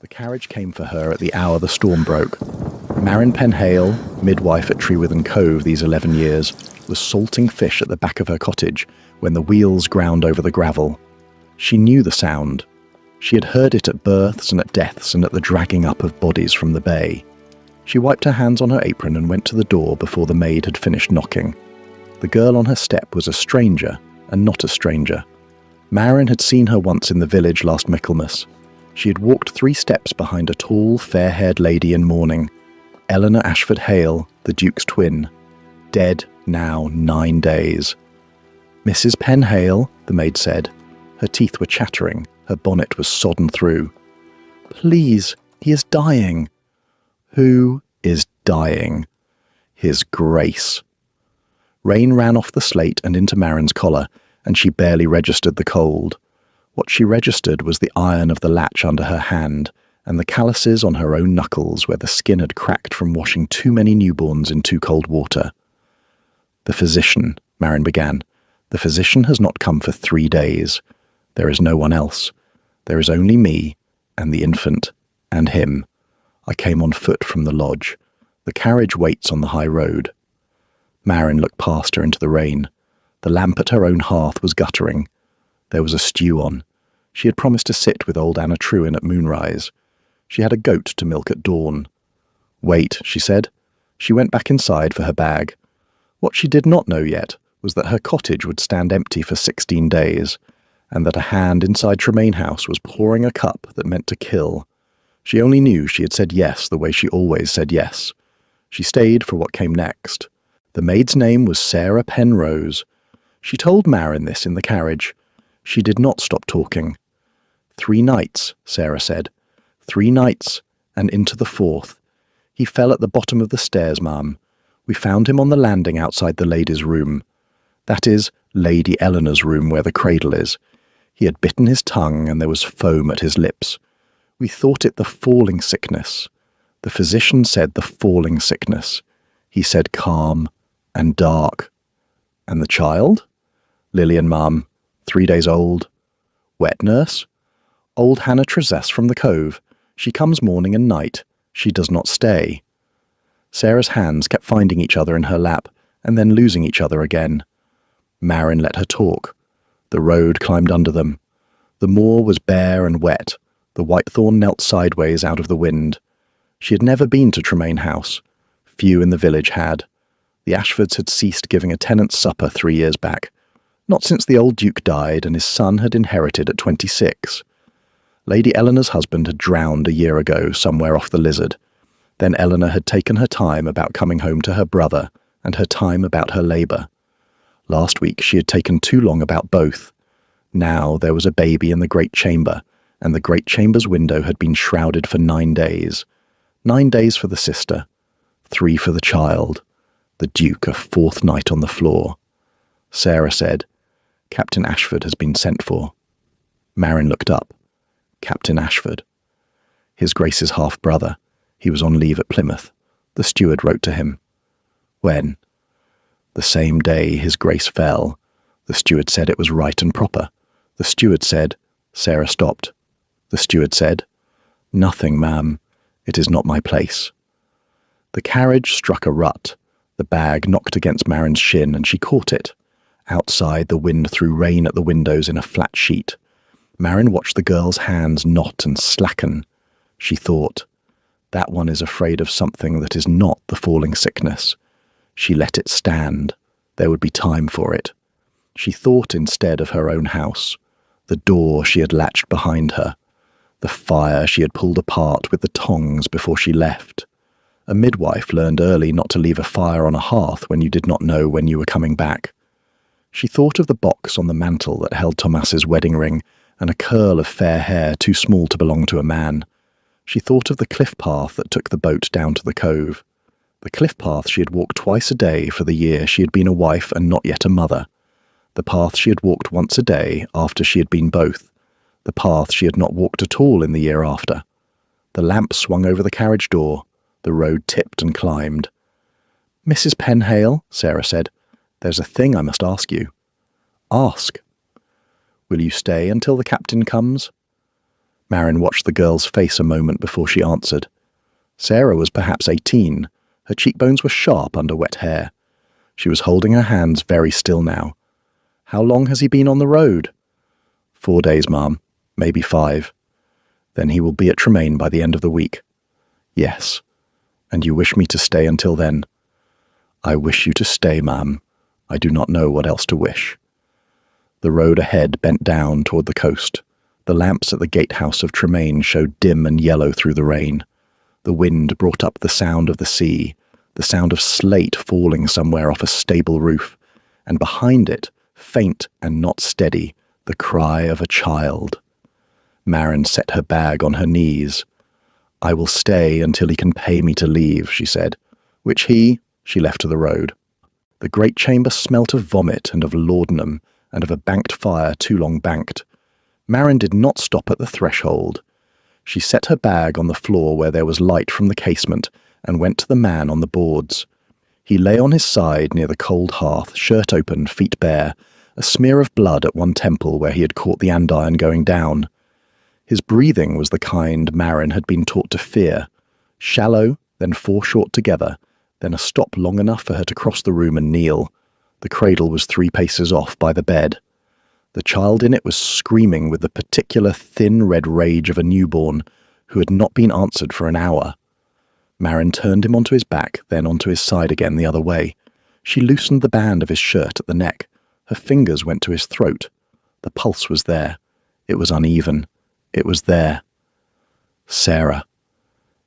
The carriage came for her at the hour the storm broke. Marin Penhale, midwife at Trewithen Cove these 11 years, was salting fish at the back of her cottage when the wheels ground over the gravel. She knew the sound. She had heard it at births and at deaths and at the dragging up of bodies from the bay. She wiped her hands on her apron and went to the door before the maid had finished knocking. The girl on her step was a stranger, and not a stranger. Marin had seen her once in the village last Michaelmas. She had walked 3 steps behind a tall, fair-haired lady in mourning, Eleanor Ashford Hale, the Duke's twin, dead now 9 days. "Mrs. Penhale," the maid said. Her teeth were chattering, her bonnet was sodden through. "Please, he is dying." "Who is dying?" "His Grace." Rain ran off the slate and into Marin's collar, and she barely registered the cold. What she registered was the iron of the latch under her hand, and the calluses on her own knuckles where the skin had cracked from washing too many newborns in too cold water. "The physician," Marin began. "The physician has not come for 3 days. There is no one else. There is only me, and the infant, and him. I came on foot from the lodge. The carriage waits on the high road." Marin looked past her into the rain. The lamp at her own hearth was guttering. There was a stew on. She had promised to sit with old Anna Trewin at moonrise. She had a goat to milk at dawn. "Wait," she said. She went back inside for her bag. What she did not know yet was that her cottage would stand empty for 16 days, and that a hand inside Tremaine House was pouring a cup that meant to kill. She only knew she had said yes the way she always said yes. She stayed for what came next. The maid's name was Sarah Penrose. She told Marin this in the carriage. She did not stop talking. 3 nights, Sarah said. 3 nights, and into the 4th. He fell at the bottom of the stairs, ma'am. We found him on the landing outside the lady's room. That is, Lady Eleanor's room where the cradle is. He had bitten his tongue and there was foam at his lips. We thought it the falling sickness. The physician said the falling sickness. He said calm and dark. And the child? Lillian, ma'am, 3 days old. Wet nurse? Old Hannah Trezess from the Cove. She comes morning and night. She does not stay. Sarah's hands kept finding each other in her lap, and then losing each other again. Marin let her talk. The road climbed under them. The moor was bare and wet. The whitethorn knelt sideways out of the wind. She had never been to Tremaine House. Few in the village had. The Ashfords had ceased giving a tenant's supper 3 years back. Not since the old Duke died and his son had inherited at 26. Lady Eleanor's husband had drowned a year ago somewhere off the Lizard. Then Eleanor had taken her time about coming home to her brother and her time about her labour. Last week she had taken too long about both. Now there was a baby in the great chamber, and the great chamber's window had been shrouded for 9 days. 9 days for the sister, 3 for the child. The Duke a 4th night on the floor. Sarah said, "Captain Ashford has been sent for." Marin looked up. Captain Ashford. His Grace's half-brother. He was on leave at Plymouth. The steward wrote to him. When? The same day his Grace fell. The steward said it was right and proper. The steward said, Sarah stopped. The steward said, "Nothing, ma'am. It is not my place." The carriage struck a rut. The bag knocked against Marin's shin and she caught it. Outside, the wind threw rain at the windows in a flat sheet. Marin watched the girl's hands knot and slacken. She thought, that one is afraid of something that is not the falling sickness. She let it stand. There would be time for it. She thought instead of her own house, the door she had latched behind her, the fire she had pulled apart with the tongs before she left. A midwife learned early not to leave a fire on a hearth when you did not know when you were coming back. She thought of the box on the mantel that held Thomas's wedding ring and a curl of fair hair too small to belong to a man. She thought of the cliff path that took the boat down to the cove. The cliff path she had walked twice a day for the year she had been a wife and not yet a mother. The path she had walked once a day after she had been both. The path she had not walked at all in the year after. The lamp swung over the carriage door. The road tipped and climbed. "Mrs. Penhale," Sarah said, "there's a thing I must ask you." "Ask." "Will you stay until the captain comes?" Marin watched the girl's face a moment before she answered. Sarah was perhaps 18. Her cheekbones were sharp under wet hair. She was holding her hands very still now. How long has he been on the road? 4 days, ma'am. Maybe 5. Then he will be at Tremaine by the end of the week. Yes. And you wish me to stay until then? I wish you to stay, ma'am. I do not know what else to wish. The road ahead bent down toward the coast. The lamps at the gatehouse of Tremaine showed dim and yellow through the rain. The wind brought up the sound of the sea, the sound of slate falling somewhere off a stable roof, and behind it, faint and not steady, the cry of a child. Marin set her bag on her knees. I will stay until he can pay me to leave, she said, which she left to the road. The great chamber smelt of vomit and of laudanum and of a banked fire too long banked. Marin did not stop at the threshold. She set her bag on the floor where there was light from the casement and went to the man on the boards. He lay on his side near the cold hearth, shirt open, feet bare, a smear of blood at one temple where he had caught the andiron going down. His breathing was the kind Marin had been taught to fear, shallow, then foreshort together, then a stop long enough for her to cross the room and kneel. The cradle was 3 paces off by the bed. The child in it was screaming with the particular thin red rage of a newborn who had not been answered for an hour. Marin turned him onto his back, then onto his side again the other way. She loosened the band of his shirt at the neck. Her fingers went to his throat. The pulse was there. It was uneven. It was there. Sarah.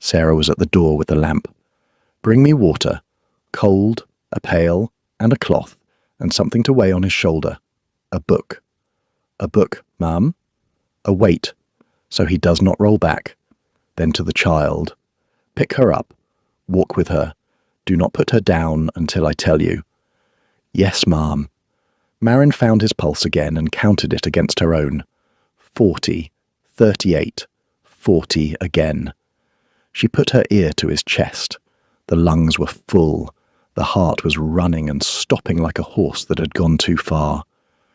Sarah was at the door with the lamp. Bring me water, cold, a pail, and a cloth, and something to weigh on his shoulder. A book. A book, ma'am. A weight, so he does not roll back. Then to the child. Pick her up. Walk with her. Do not put her down until I tell you. Yes, ma'am. Marin found his pulse again and counted it against her own. 40, 38, 40 again. She put her ear to his chest. The lungs were full. The heart was running and stopping like a horse that had gone too far.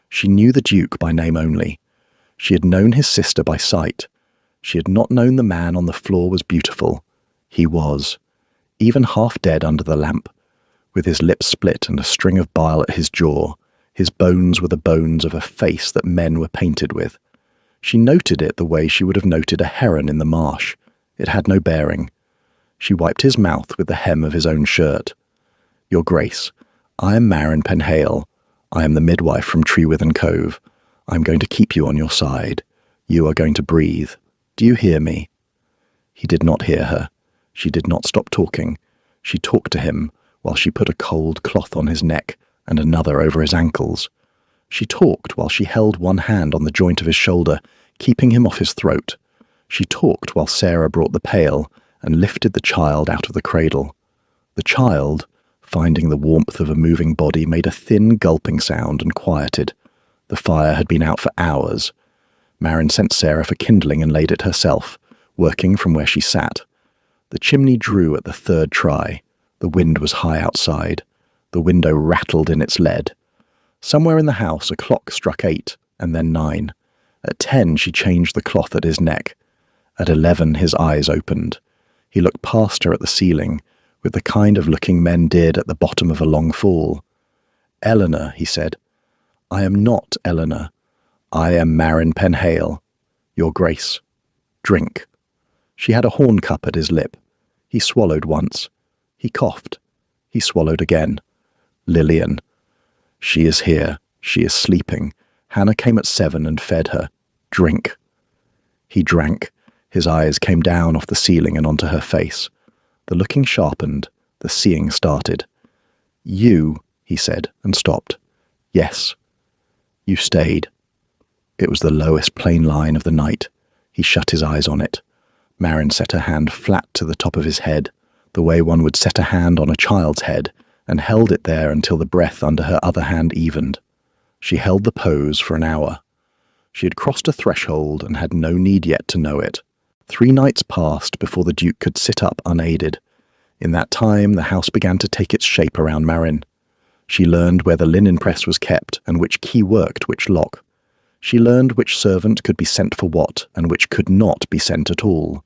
She knew the Duke by name only. She had known his sister by sight. She had not known the man on the floor was beautiful. He was, even half dead under the lamp, with his lips split and a string of bile at his jaw. His bones were the bones of a face that men were painted with. She noted it the way she would have noted a heron in the marsh. It had no bearing. She wiped his mouth with the hem of his own shirt. Your Grace, I am Marin Penhale. I am the midwife from Trewithen Cove. I am going to keep you on your side. You are going to breathe. Do you hear me? He did not hear her. She did not stop talking. She talked to him while she put a cold cloth on his neck and another over his ankles. She talked while she held one hand on the joint of his shoulder, keeping him off his throat. She talked while Sarah brought the pail and lifted the child out of the cradle. The child, finding the warmth of a moving body, made a thin gulping sound and quieted. The fire had been out for hours. Marin sent Sarah for kindling and laid it herself, working from where she sat. The chimney drew at the 3rd try. The wind was high outside. The window rattled in its lead. Somewhere in the house a clock struck 8, and then 9. At 10 she changed the cloth at his neck. At 11 his eyes opened. He looked past her at the ceiling, with the kind of looking men did at the bottom of a long fall. Eleanor, he said. I am not Eleanor. I am Marin Penhale. Your Grace. Drink. She had a horn cup at his lip. He swallowed once. He coughed. He swallowed again. Lillian. She is here. She is sleeping. Hannah came at 7 and fed her. Drink. He drank. His eyes came down off the ceiling and onto her face. The looking sharpened. The seeing started. You, he said, and stopped. Yes. You stayed. It was the lowest plain line of the night. He shut his eyes on it. Marin set her hand flat to the top of his head, the way one would set a hand on a child's head, and held it there until the breath under her other hand evened. She held the pose for an hour. She had crossed a threshold and had no need yet to know it. 3 nights passed before the Duke could sit up unaided. In that time the house began to take its shape around Marin. She learned where the linen press was kept and which key worked which lock. She learned which servant could be sent for what and which could not be sent at all.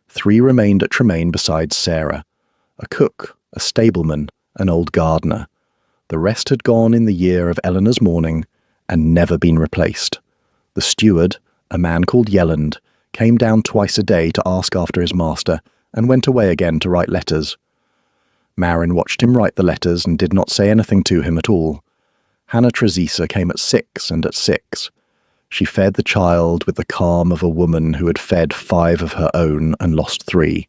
3 remained at Tremaine besides Sarah: a cook, a stableman, an old gardener. The rest had gone in the year of Eleanor's mourning and never been replaced. The steward, a man called Yelland, came down twice a day to ask after his master and went away again to write letters. Marin watched him write the letters and did not say anything to him at all. Hannah Trezisa came at 6 and at 6. She fed the child with the calm of a woman who had fed 5 of her own and lost 3.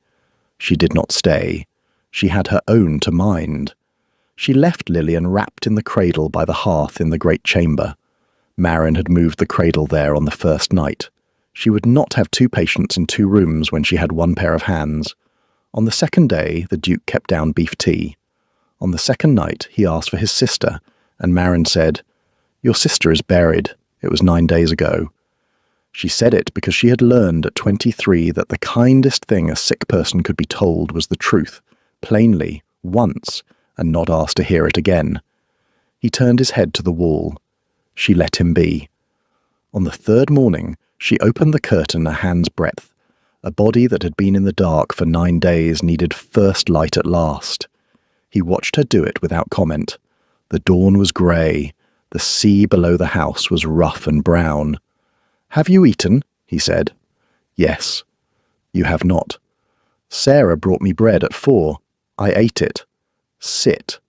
She did not stay. She had her own to mind. She left Lillian wrapped in the cradle by the hearth in the great chamber. Marin had moved the cradle there on the first night. She would not have 2 patients in 2 rooms when she had 1 pair of hands. On the second day, the Duke kept down beef tea. On the second night, he asked for his sister, and Marin said, "Your sister is buried. It was 9 days ago." She said it because she had learned at 23 that the kindest thing a sick person could be told was the truth, plainly, once, and not asked to hear it again. He turned his head to the wall. She let him be. On the 3rd morning, she opened the curtain a hand's breadth. A body that had been in the dark for 9 days needed first light at last. He watched her do it without comment. The dawn was grey. The sea below the house was rough and brown. "Have you eaten?" he said. "Yes." "You have not." "Sarah brought me bread at 4. I ate it." "Sit."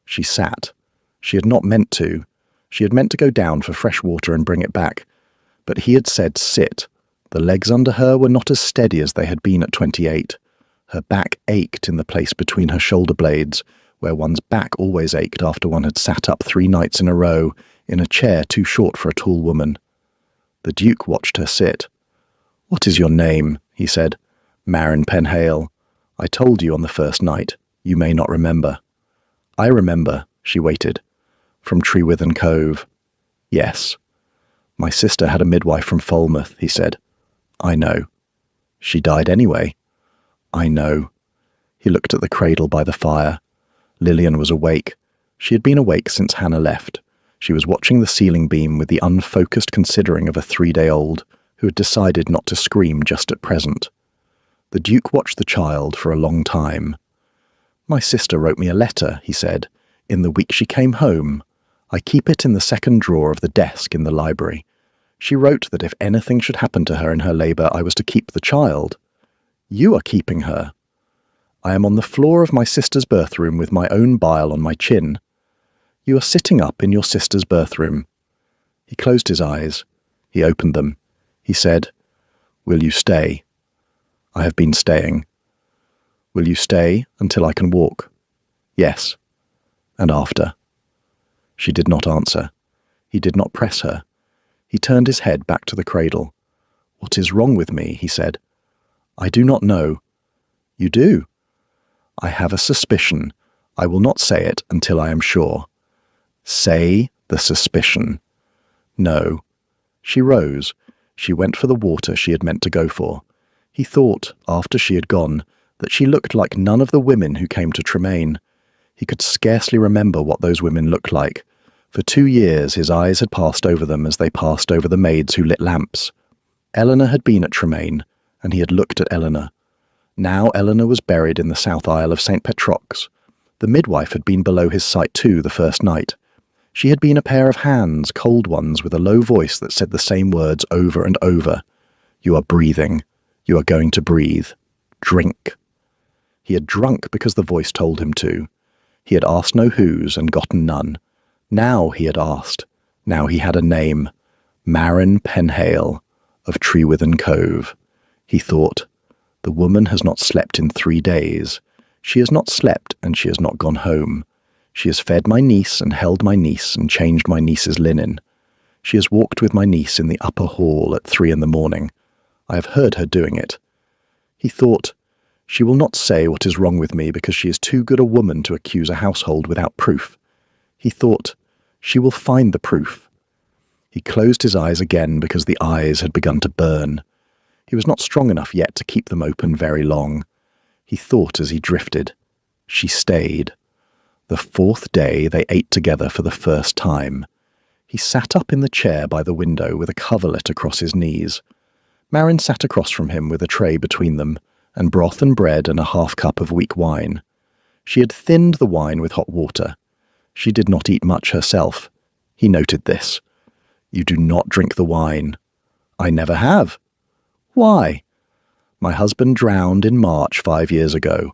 She sat. She had not meant to. She had meant to go down for fresh water and bring it back. But he had said sit. The legs under her were not as steady as they had been at 28. Her back ached in the place between her shoulder blades, where one's back always ached after one had sat up 3 nights in a row, in a chair too short for a tall woman. The Duke watched her sit. "What is your name?" he said. "Marin Penhale. I told you on the first night. You may not remember." "I remember," she waited. "From Trewithen Cove." "Yes." "My sister had a midwife from Falmouth," he said. "I know." "She died anyway." "I know." He looked at the cradle by the fire. Lillian was awake. She had been awake since Hannah left. She was watching the ceiling beam with the unfocused considering of a 3-day-old who had decided not to scream just at present. The Duke watched the child for a long time. "My sister wrote me a letter," he said, "in the week she came home. I keep it in the 2nd drawer of the desk in the library. She wrote that if anything should happen to her in her labour, I was to keep the child. You are keeping her." "I am on the floor of my sister's birthroom with my own bile on my chin." "You are sitting up in your sister's birthroom." He closed his eyes. He opened them. He said, "Will you stay?" "I have been staying." "Will you stay until I can walk?" "Yes." "And after?" She did not answer. He did not press her. He turned his head back to the cradle. "What is wrong with me?" he said. "I do not know." "You do." "I have a suspicion. I will not say it until I am sure." "Say the suspicion." "No." She rose. She went for the water she had meant to go for. He thought, after she had gone, that she looked like none of the women who came to Tremaine. He could scarcely remember what those women looked like. For 2 years his eyes had passed over them as they passed over the maids who lit lamps. Eleanor had been at Tremaine, and he had looked at Eleanor. Now Eleanor was buried in the south aisle of St. Petrock's. The midwife had been below his sight too the first night. She had been a pair of hands, cold ones, with a low voice that said the same words over and over. "You are breathing. You are going to breathe. Drink." He had drunk because the voice told him to. He had asked no whos and gotten none. Now he had asked. Now he had a name. Marin Penhale, of Trewithen Cove. He thought, the woman has not slept in 3 days. She has not slept, and she has not gone home. She has fed my niece and held my niece and changed my niece's linen. She has walked with my niece in the upper hall at 3 in the morning. I have heard her doing it. He thought, she will not say what is wrong with me because she is too good a woman to accuse a household without proof. He thought, she will find the proof. He closed his eyes again because the eyes had begun to burn. He was not strong enough yet to keep them open very long. He thought as he drifted. She stayed. The 4th day they ate together for the first time. He sat up in the chair by the window with a coverlet across his knees. Marin sat across from him with a tray between them, and broth and bread and a half-cup of weak wine. She had thinned the wine with hot water. She did not eat much herself. He noted this. "You do not drink the wine." "I never have." "Why?" "My husband drowned in March 5 years ago.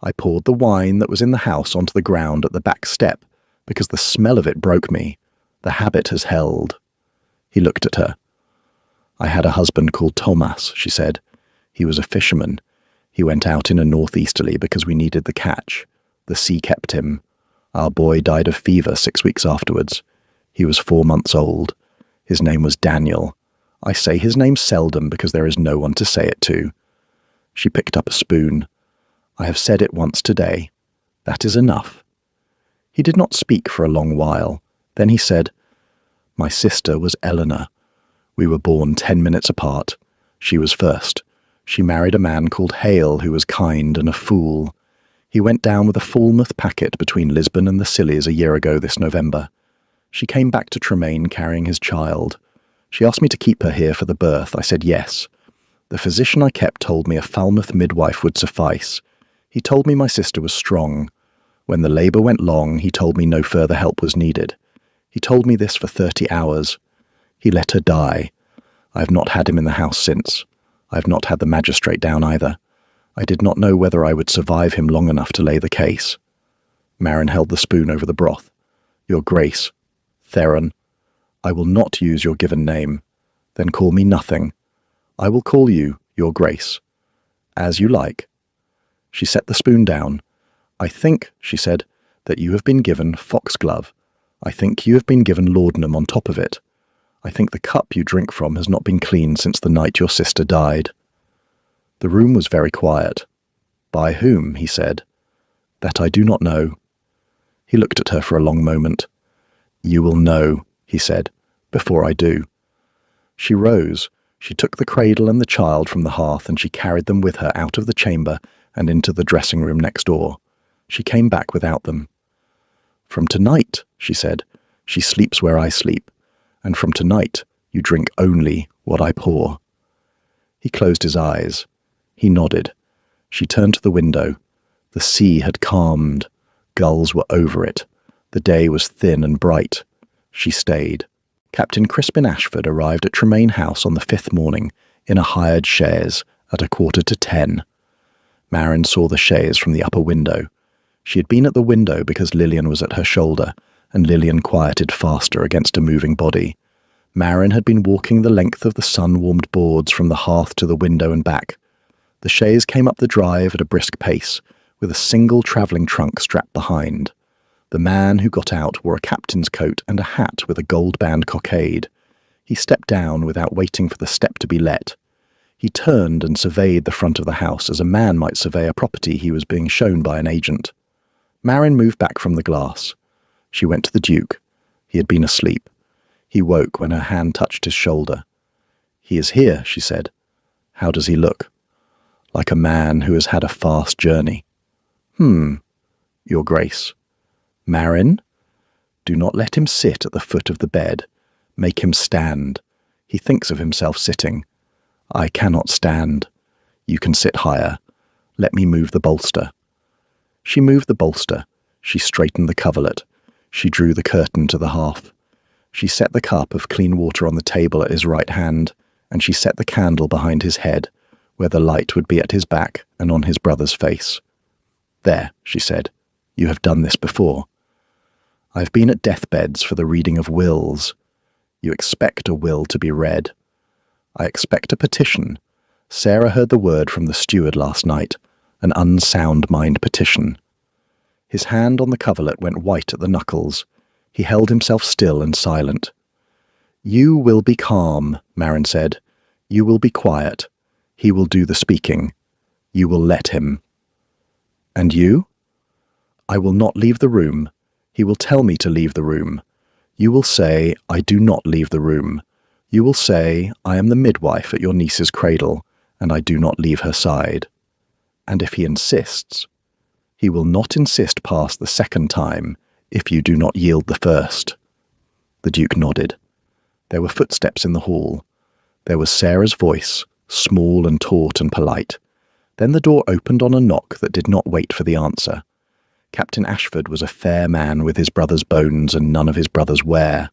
I poured the wine that was in the house onto the ground at the back step because the smell of it broke me. The habit has held." He looked at her. "I had a husband called Thomas," she said. "He was a fisherman. He went out in a northeasterly because we needed the catch. The sea kept him. Our boy died of fever 6 weeks afterwards. He was 4 months old. His name was Daniel. I say his name seldom because there is no one to say it to." She picked up a spoon. "I have said it once today. That is enough." He did not speak for a long while. Then he said, "My sister was Eleanor. We were born 10 minutes apart. She was first. She married a man called Hale who was kind and a fool. He went down with a Falmouth packet between Lisbon and the Scillies a year ago this November. She came back to Tremaine carrying his child. She asked me to keep her here for the birth. I said yes. The physician I kept told me a Falmouth midwife would suffice. He told me my sister was strong. When the labour went long, he told me no further help was needed. He told me this for 30 hours. He let her die. I have not had him in the house since. I have not had the magistrate down either. I did not know whether I would survive him long enough to lay the case." Marin held the spoon over the broth. "Your Grace, Theron, I will not use your given name. Then call me nothing. I will call you Your Grace. As you like." She set the spoon down. "I think," she said, "that you have been given foxglove. I think you have been given laudanum on top of it. I think the cup you drink from has not been cleaned since the night your sister died." The room was very quiet. "By whom?" he said. "That I do not know." He looked at her for a long moment. "You will know," he said, "before I do." She rose. She took the cradle and the child from the hearth and she carried them with her out of the chamber and into the dressing room next door. She came back without them. "From tonight," she said, "she sleeps where I sleep, and from tonight you drink only what I pour." He closed his eyes. He nodded. She turned to the window. The sea had calmed. Gulls were over it. The day was thin and bright. She stayed. Captain Crispin Ashford arrived at Tremaine House on the 5th morning in a hired chaise at 9:45. Marin saw the chaise from the upper window. She had been at the window because Lillian was at her shoulder, and Lillian quieted faster against a moving body. Marin had been walking the length of the sun-warmed boards from the hearth to the window and back. The chaise came up the drive at a brisk pace, with a single travelling trunk strapped behind. The man who got out wore a captain's coat and a hat with a gold-band cockade. He stepped down without waiting for the step to be let. He turned and surveyed the front of the house as a man might survey a property he was being shown by an agent. Marin moved back from the glass. She went to the Duke. He had been asleep. He woke when her hand touched his shoulder. "He is here," she said. "How does he look?" "Like a man who has had a fast journey." Your Grace." "Marin? Do not let him sit at the foot of the bed. Make him stand. He thinks of himself sitting. I cannot stand. You can sit higher. Let me move the bolster." She moved the bolster. She straightened the coverlet. She drew the curtain to the hearth. She set the cup of clean water on the table at his right hand, and she set the candle behind his head, where the light would be at his back and on his brother's face. "There," she said. "You have done this before. I've been at deathbeds for the reading of wills. You expect a will to be read. I expect a petition. Sarah heard the word from the steward last night, an unsound-mind petition." His hand on the coverlet went white at the knuckles. He held himself still and silent. "You will be calm," Marin said. "You will be quiet. He will do the speaking. You will let him." "And you?" "I will not leave the room. He will tell me to leave the room. You will say, 'I do not leave the room.' You will say, 'I am the midwife at your niece's cradle, and I do not leave her side.' And if he insists, he will not insist past the second time if you do not yield the first." The Duke nodded. There were footsteps in the hall. There was Sarah's voice, small and taut and polite. Then the door opened on a knock that did not wait for the answer. Captain Ashford was a fair man with his brother's bones and none of his brother's wear.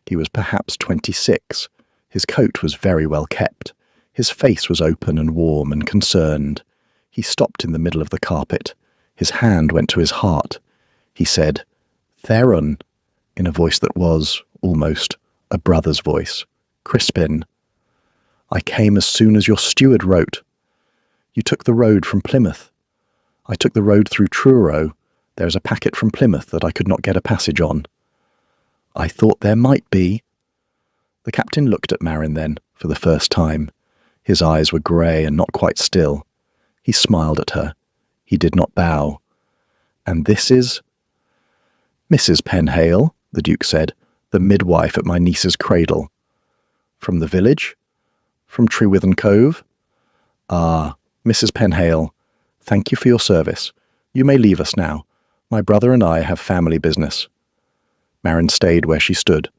He was perhaps 26. His coat was very well kept. His face was open and warm and concerned. He stopped in the middle of the carpet. His hand went to his heart. He said, "Theron," in a voice that was, almost, a brother's voice. "Crispin, I came as soon as your steward wrote. You took the road from Plymouth. I took the road through Truro. There is a packet from Plymouth that I could not get a passage on. I thought there might be." The captain looked at Marin then, for the first time. His eyes were grey and not quite still. He smiled at her. He did not bow. "And this is—" "Mrs. Penhale," the Duke said, "the midwife at my niece's cradle." "From the village? From Trewithen Cove?" "Ah, Mrs. Penhale, thank you for your service. You may leave us now. My brother and I have family business." Marin stayed where she stood.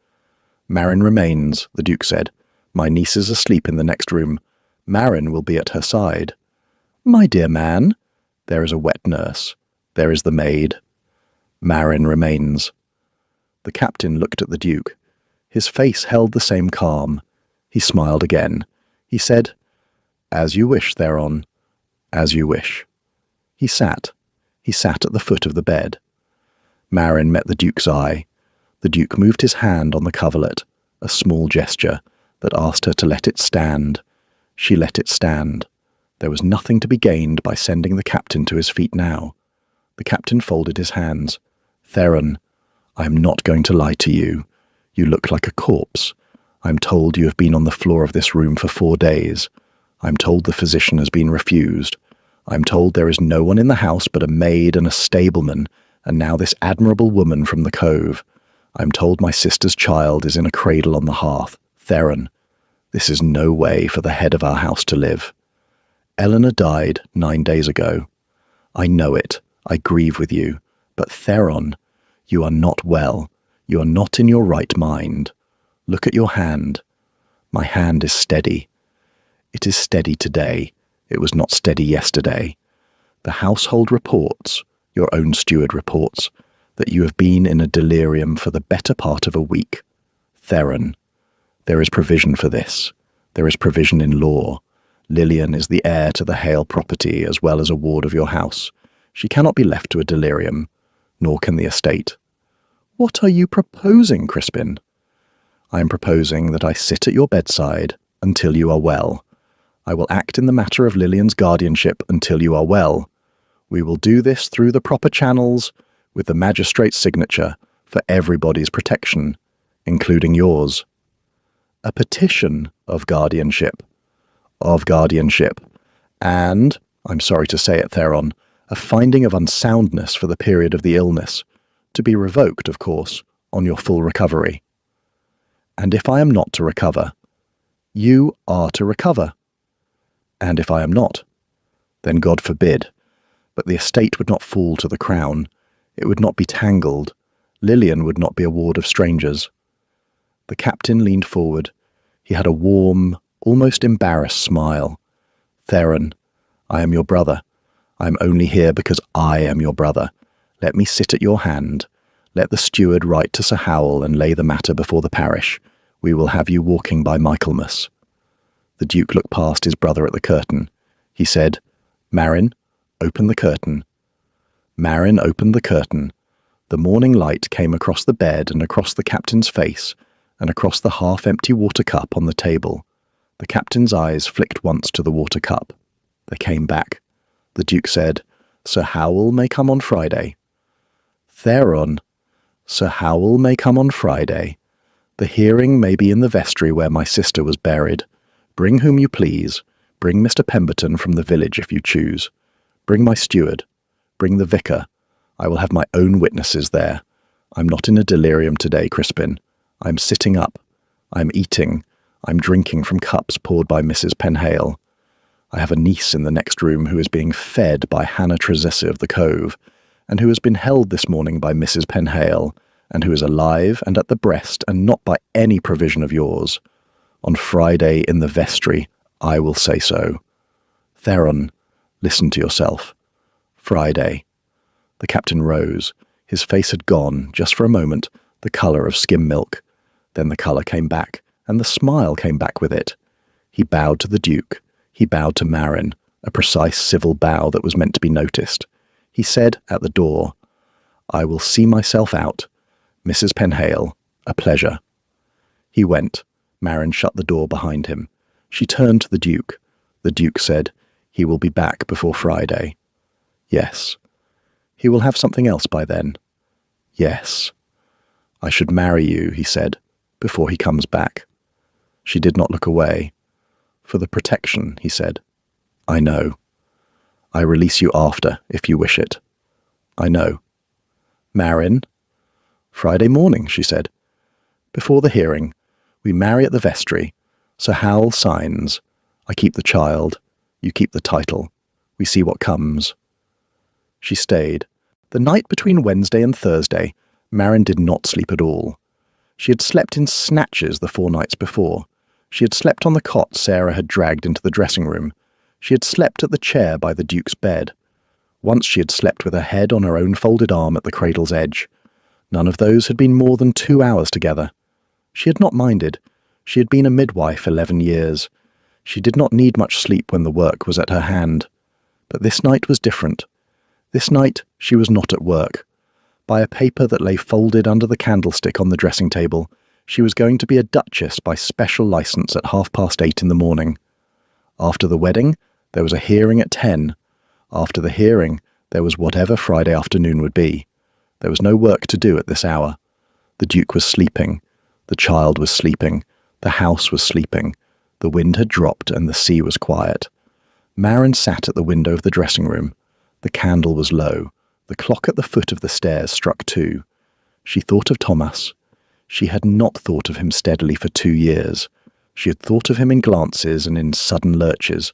"Marin remains," the Duke said. "My niece is asleep in the next room. Marin will be at her side." "My dear man." "There is a wet nurse. There is the maid." "Marin remains." The captain looked at the Duke. His face held the same calm. He smiled again. He said, "As you wish, Theron. As you wish." He sat. He sat at the foot of the bed. Marin met the Duke's eye. The Duke moved his hand on the coverlet, a small gesture that asked her to let it stand. She let it stand. There was nothing to be gained by sending the captain to his feet now. The captain folded his hands. "Theron, I am not going to lie to you. You look like a corpse. I'm told you have been on the floor of this room for 4 days. I'm told the physician has been refused. I'm told there is no one in the house but a maid and a stableman, and now this admirable woman from the Cove. I'm told my sister's child is in a cradle on the hearth. Theron, this is no way for the head of our house to live. Eleanor died 9 days ago. I know it. I grieve with you. But Theron, you are not well. You are not in your right mind. Look at your hand. My hand is steady. It is steady today. It was not steady yesterday. The household reports, your own steward reports, that you have been in a delirium for the better part of a week. Theron, there is provision for this. There is provision in law. Lillian is the heir to the Hale property as well as a ward of your house. She cannot be left to a delirium, nor can the estate. What are you proposing, Crispin? I am proposing that I sit at your bedside until you are well. I will act in the matter of Lillian's guardianship until you are well. We will do this through the proper channels, with the magistrate's signature, for everybody's protection, including yours. A petition of guardianship. And, I'm sorry to say it, Theron, a finding of unsoundness for the period of the illness, to be revoked, of course, on your full recovery. And if I am not to recover, you are to recover. And if I am not, then God forbid, but the estate would not fall to the crown. It would not be tangled. Lillian would not be a ward of strangers. The captain leaned forward. He had a warm, almost embarrassed smile. Theron, I am your brother. I am only here because I am your brother. Let me sit at your hand. Let the steward write to Sir Howell and lay the matter before the parish. We will have you walking by Michaelmas. The Duke looked past his brother at the curtain. He said, Marin, open the curtain. Marin opened the curtain. The morning light came across the bed and across the captain's face and across the half-empty water cup on the table. The captain's eyes flicked once to the water cup. They came back. The Duke said, Sir Howell may come on Friday. Theron, Sir Howell may come on Friday. The hearing may be in the vestry where my sister was buried. Bring whom you please. Bring Mr. Pemberton from the village if you choose. Bring my steward. Bring the vicar. I will have my own witnesses there. I'm not in a delirium today, Crispin. I'm sitting up. I'm eating. I'm drinking from cups poured by Mrs. Penhale. I have a niece in the next room who is being fed by Hannah Trezessa of the Cove, and who has been held this morning by Mrs. Penhale, and who is alive and at the breast, and not by any provision of yours. On Friday in the vestry, I will say so. Theron, listen to yourself. Friday. The captain rose. His face had gone, just for a moment, the colour of skim milk. Then the colour came back, and the smile came back with it. He bowed to the Duke. He bowed to Marin, a precise civil bow that was meant to be noticed. He said at the door, I will see myself out. Mrs. Penhale, a pleasure. He went. Marin shut the door behind him. She turned to the Duke. The Duke said, he will be back before Friday. Yes. He will have something else by then. Yes. I should marry you, he said, before he comes back. She did not look away. For the protection, he said. I know. I release you after, if you wish it. I know. Marin? Friday morning, she said. Before the hearing. We marry at the vestry. Sir Howell signs. I keep the child. You keep the title. We see what comes. She stayed. The night between Wednesday and Thursday, Marin did not sleep at all. She had slept in snatches the 4 nights before. She had slept on the cot Sarah had dragged into the dressing room. She had slept at the chair by the Duke's bed. Once she had slept with her head on her own folded arm at the cradle's edge. None of those had been more than 2 hours together. She had not minded. She had been a midwife 11 years. She did not need much sleep when the work was at her hand. But this night was different. This night she was not at work. By a paper that lay folded under the candlestick on the dressing table, she was going to be a duchess by special licence at 8:30 in the morning. After the wedding, there was a hearing at 10. After the hearing, there was whatever Friday afternoon would be. There was no work to do at this hour. The Duke was sleeping. The child was sleeping. The house was sleeping. The wind had dropped and the sea was quiet. Marin sat at the window of the dressing room. The candle was low. The clock at the foot of the stairs struck 2. She thought of Thomas. She had not thought of him steadily for 2 years. She had thought of him in glances and in sudden lurches.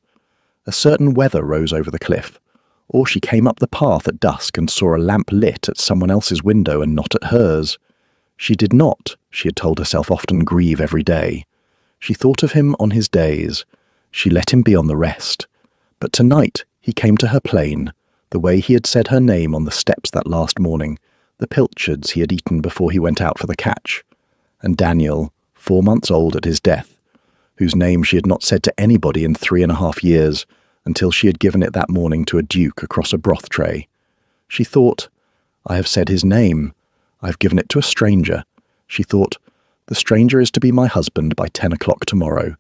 A certain weather rose over the cliff. Or she came up the path at dusk and saw a lamp lit at someone else's window and not at hers. She did not, she had told herself often, grieve every day. She thought of him on his days. She let him be on the rest. But tonight he came to her plain, the way he had said her name on the steps that last morning, the pilchards he had eaten before he went out for the catch. And Daniel, 4 months old at his death, whose name she had not said to anybody in 3.5 years, until she had given it that morning to a duke across a broth tray. She thought, I have said his name. I have given it to a stranger. She thought, the stranger is to be my husband by 10 o'clock tomorrow.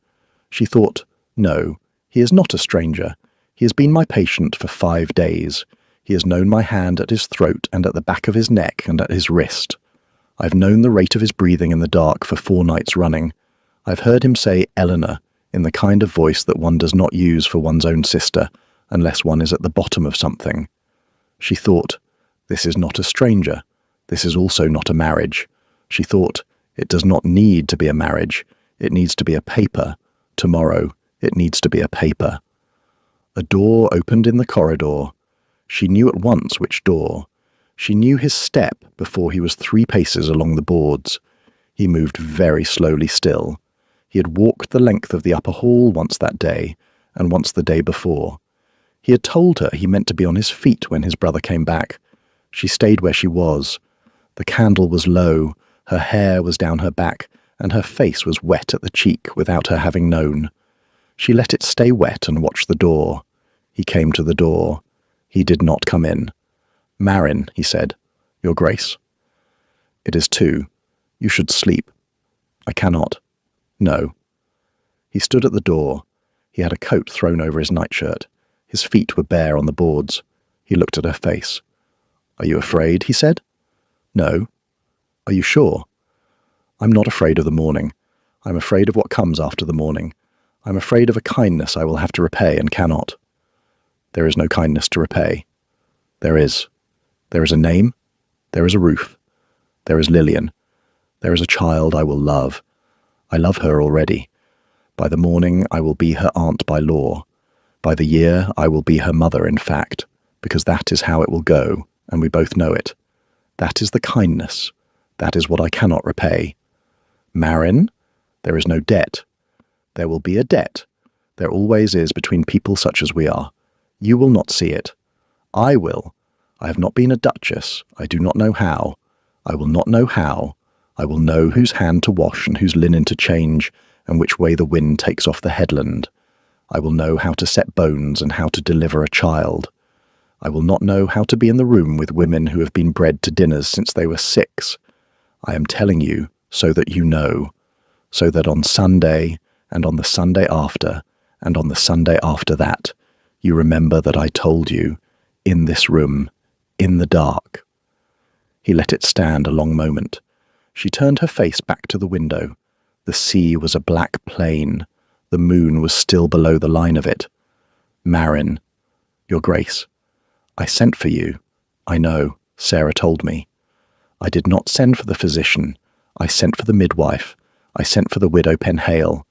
She thought, no, he is not a stranger. He has been my patient for 5 days. He has known my hand at his throat and at the back of his neck and at his wrist. I've known the rate of his breathing in the dark for 4 nights running. I've heard him say Eleanor in the kind of voice that one does not use for one's own sister unless one is at the bottom of something. She thought, this is not a stranger. This is also not a marriage. She thought, it does not need to be a marriage. It needs to be a paper. Tomorrow, it needs to be a paper. A door opened in the corridor. She knew at once which door. She knew his step before he was 3 paces along the boards. He moved very slowly still. He had walked the length of the upper hall once that day, and once the day before. He had told her he meant to be on his feet when his brother came back. She stayed where she was. The candle was low, her hair was down her back, and her face was wet at the cheek without her having known. She let it stay wet and watched the door. He came to the door. He did not come in. Marin, he said, Your Grace. It is 2. You should sleep. I cannot. No. He stood at the door. He had a coat thrown over his nightshirt. His feet were bare on the boards. He looked at her face. Are you afraid? He said. No. Are you sure? I'm not afraid of the morning. I'm afraid of what comes after the morning. I'm afraid of a kindness I will have to repay and cannot. There is no kindness to repay. There is. There is a name. There is a roof. There is Lillian. There is a child I will love. I love her already. By the morning I will be her aunt by law. By the year I will be her mother in fact, because that is how it will go, and we both know it. That is the kindness. That is what I cannot repay. Marin, there is no debt. There will be a debt. There always is between people such as we are. You will not see it. I will. I have not been a duchess. I do not know how. I will not know how. I will know whose hand to wash and whose linen to change, and which way the wind takes off the headland. I will know how to set bones and how to deliver a child. I will not know how to be in the room with women who have been bred to dinners since they were 6. I am telling you so that you know, so that on Sunday, and on the Sunday after, and on the Sunday after that, you remember that I told you, in this room, in the dark. He let it stand a long moment. She turned her face back to the window. The sea was a black plain. The moon was still below the line of it. Marin, Your Grace, I sent for you. I know, Sarah told me. I did not send for the physician. I sent for the midwife. I sent for the widow Penhale.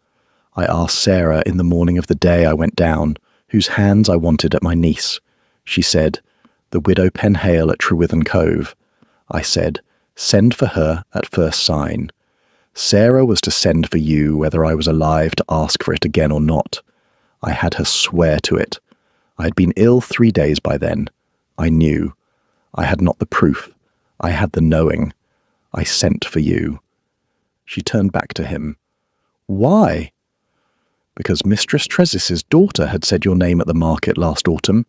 I asked Sarah in the morning of the day I went down, whose hands I wanted at my niece. She said, the widow Penhale at Trewithen Cove. I said, send for her at first sign. Sarah was to send for you whether I was alive to ask for it again or not. I had her swear to it. I had been ill 3 days by then. I knew. I had not the proof. I had the knowing. I sent for you. She turned back to him. Why? Because Mistress Trezis's daughter had said your name at the market last autumn.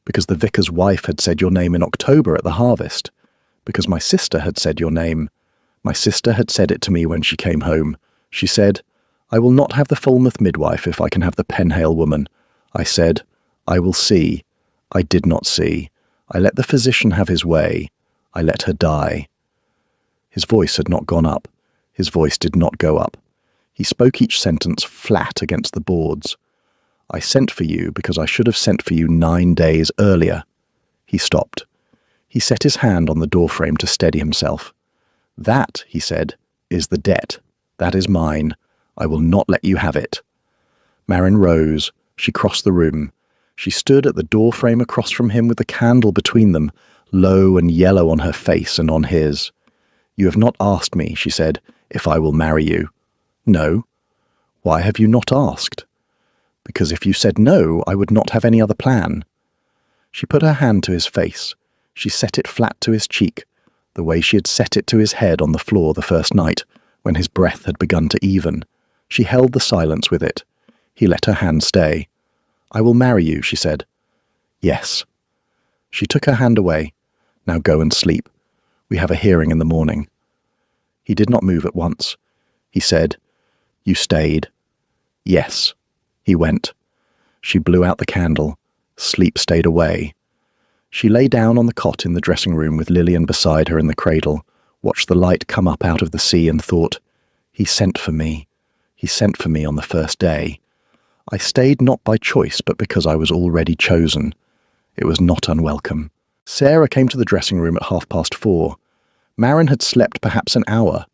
Because the vicar's wife had said your name in October at the harvest. Because my sister had said your name. My sister had said it to me when she came home. She said, I will not have the Falmouth midwife if I can have the Penhale woman. I said, I will see. I did not see. I let the physician have his way. I let her die. His voice had not gone up. His voice did not go up. He spoke each sentence flat against the boards. I sent for you because I should have sent for you 9 days earlier. He stopped. He set his hand on the doorframe to steady himself. That, he said, is the debt. That is mine. I will not let you have it. Marin rose. She crossed the room. She stood at the doorframe across from him with the candle between them, low and yellow on her face and on his. You have not asked me, she said, if I will marry you. No. Why have you not asked? Because if you said no, I would not have any other plan. She put her hand to his face. She set it flat to his cheek, the way she had set it to his head on the floor the first night, when his breath had begun to even. She held the silence with it. He let her hand stay. I will marry you, she said. Yes. She took her hand away. Now go and sleep. We have a hearing in the morning. He did not move at once. He said, You stayed. Yes. He went. She blew out the candle. Sleep stayed away. She lay down on the cot in the dressing room with Lillian beside her in the cradle, watched the light come up out of the sea and thought, He sent for me. He sent for me on the first day. I stayed not by choice, but because I was already chosen. It was not unwelcome. Sarah came to the dressing room at 4:30. Marin had slept perhaps an hour.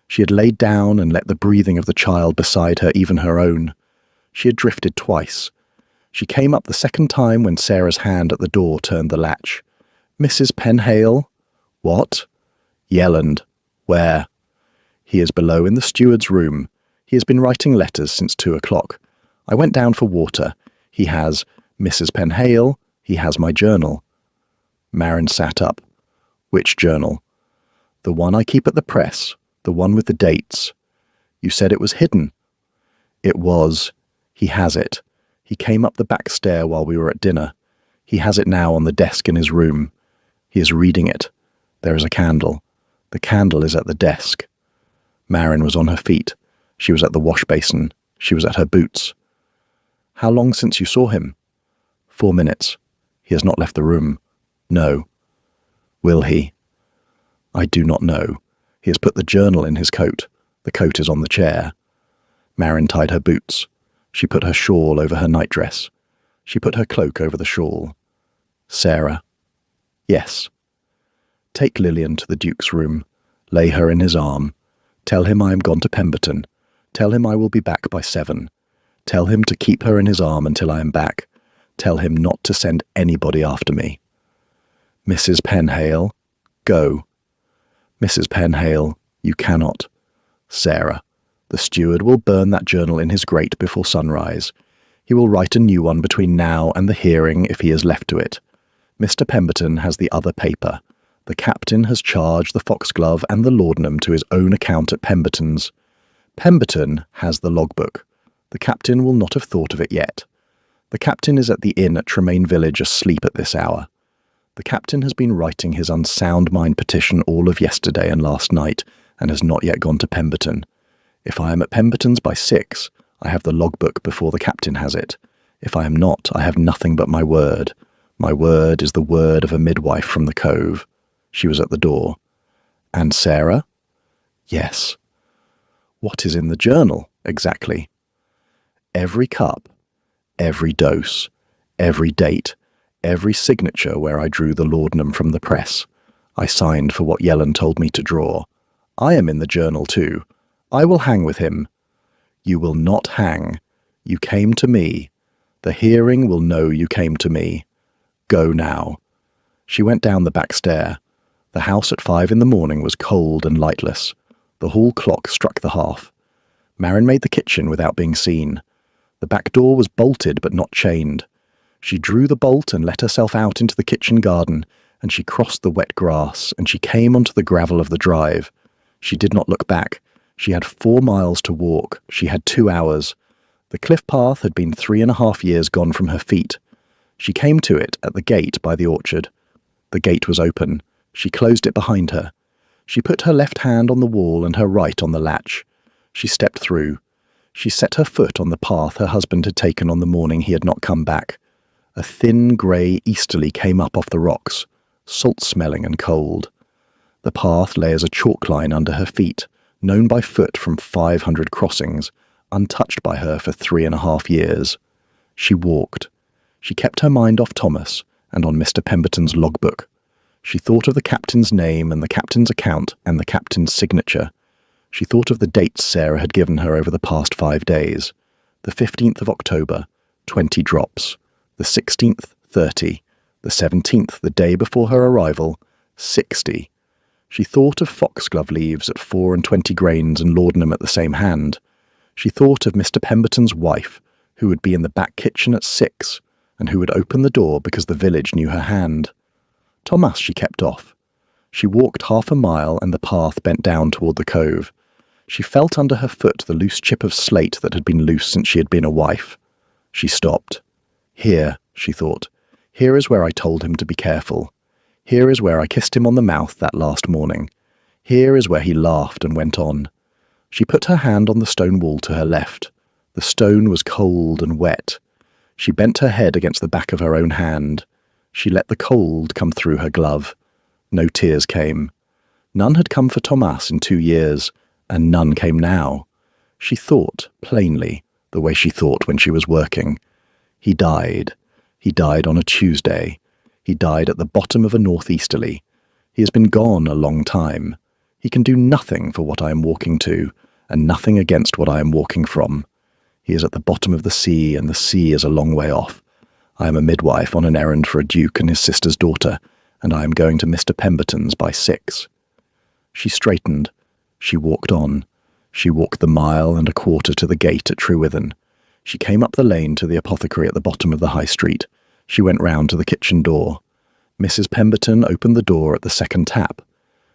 She had laid down and let the breathing of the child beside her even her own. She had drifted twice. She came up the second time when Sarah's hand at the door turned the latch. Mrs. Penhale? What? Yelland. Where? He is below in the steward's room. He has been writing letters since 2 o'clock. I went down for water. He has Mrs. Penhale. He has my journal. Marin sat up. Which journal? The one I keep at the press. The one with the dates. You said it was hidden. It was. He has it. He came up the back stair while we were at dinner. He has it now on the desk in his room. He is reading it. There is a candle. The candle is at the desk. Marin was on her feet. She was at the wash basin. She was at her boots. How long since you saw him? 4 minutes. He has not left the room. No. Will he? I do not know. He has put the journal in his coat. The coat is on the chair. Marin tied her boots. She put her shawl over her nightdress. She put her cloak over the shawl. Sarah. Yes. Take Lillian to the Duke's room. Lay her in his arm. Tell him I am gone to Pemberton. Tell him I will be back by 7. Tell him to keep her in his arm until I am back. Tell him not to send anybody after me. Mrs. Penhale, go. Mrs. Penhale, you cannot. Sarah, the steward will burn that journal in his grate before sunrise. He will write a new one between now and the hearing if he is left to it. Mr. Pemberton has the other paper. The captain has charged the Foxglove and the laudanum to his own account at Pemberton's. Pemberton has the logbook. The captain will not have thought of it yet. The captain is at the inn at Tremaine Village asleep at this hour. The captain has been writing his unsound mind petition all of yesterday and last night, and has not yet gone to Pemberton. If I am at Pemberton's by 6, I have the logbook before the captain has it. If I am not, I have nothing but my word. My word is the word of a midwife from the cove. She was at the door. And Sarah? Yes. What is in the journal, exactly? Every cup, every dose, every date, every signature where I drew the laudanum from the press. I signed for what Yellen told me to draw. I am in the journal too. I will hang with him. You will not hang. You came to me. The hearing will know you came to me. Go now. She went down the back stair. The house at 5 in the morning was cold and lightless. The hall clock struck the half. Marin made the kitchen without being seen. The back door was bolted but not chained. She drew the bolt and let herself out into the kitchen garden, and she crossed the wet grass, and she came onto the gravel of the drive. She did not look back. She had 4 miles to walk. She had 2 hours. The cliff path had been 3.5 years gone from her feet. She came to it at the gate by the orchard. The gate was open. She closed it behind her. She put her left hand on the wall and her right on the latch. She stepped through. She set her foot on the path her husband had taken on the morning he had not come back. A thin grey easterly came up off the rocks, salt-smelling and cold. The path lay as a chalk line under her feet, known by foot from 500 crossings, untouched by her for 3.5 years. She walked. She kept her mind off Thomas and on Mr. Pemberton's logbook. She thought of the captain's name and the captain's account and the captain's signature. She thought of the dates Sarah had given her over the past 5 days. The 15th of October, 20 drops. The 16th, 30. The 17th, the day before her arrival, 60. She thought of foxglove leaves at 24 grains and laudanum at the same hand. She thought of Mr. Pemberton's wife, who would be in the back kitchen at 6, and who would open the door because the village knew her hand. Thomas she kept off. She walked 1/2 mile and the path bent down toward the cove. She felt under her foot the loose chip of slate that had been loose since she had been a wife. She stopped. Here, she thought, here is where I told him to be careful. Here is where I kissed him on the mouth that last morning. Here is where he laughed and went on. She put her hand on the stone wall to her left. The stone was cold and wet. She bent her head against the back of her own hand. She let the cold come through her glove. No tears came. None had come for Thomas in 2 years, and none came now. She thought, plainly, the way she thought when she was working. He died. He died on a Tuesday. He died at the bottom of a northeasterly. He has been gone a long time. He can do nothing for what I am walking to, and nothing against what I am walking from. He is at the bottom of the sea, and the sea is a long way off. I am a midwife on an errand for a duke and his sister's daughter, and I am going to Mr. Pemberton's by 6. She straightened. She walked on. She walked the 1.25 miles to the gate at Trewithen. She came up the lane to the apothecary at the bottom of the high street. She went round to the kitchen door. Mrs. Pemberton opened the door at the second tap.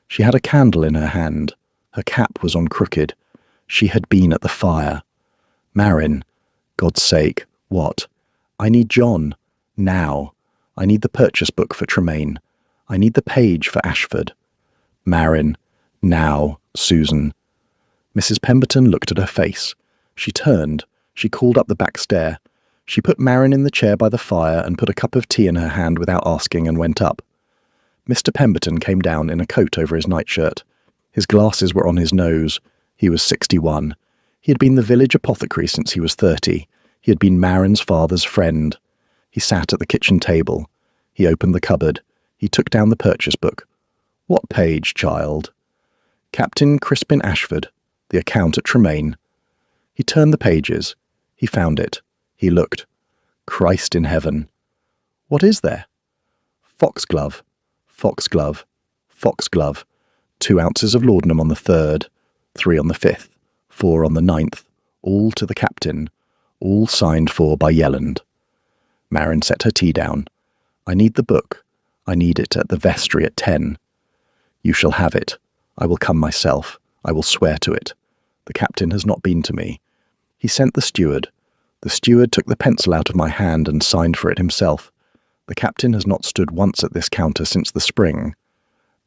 She had a candle in her hand. Her cap was on crooked. She had been at the fire. Marin, God's sake, what? I need John. Now. I need the purchase book for Tremaine. I need the page for Ashford. Marin. Now, Susan. Mrs. Pemberton looked at her face. She turned. She called up the back stair. She put Marin in the chair by the fire and put a cup of tea in her hand without asking and went up. Mr. Pemberton came down in a coat over his nightshirt. His glasses were on his nose. He was 61. He had been the village apothecary since he was 30. He had been Marin's father's friend. He sat at the kitchen table. He opened the cupboard. He took down the purchase book. What page, child? Captain Crispin Ashford, the account at Tremaine. He turned the pages. He found it. He looked. Christ in heaven. What is there? Foxglove, foxglove, foxglove. 2 ounces of laudanum on the 3rd, 3 on the 5th, 4 on the 9th, all to the captain, all signed for by Yelland. Marin set her tea down. I need the book. I need it at the vestry at 10. You shall have it. I will come myself. I will swear to it. The captain has not been to me. He sent the steward. The steward took the pencil out of my hand and signed for it himself. The captain has not stood once at this counter since the spring.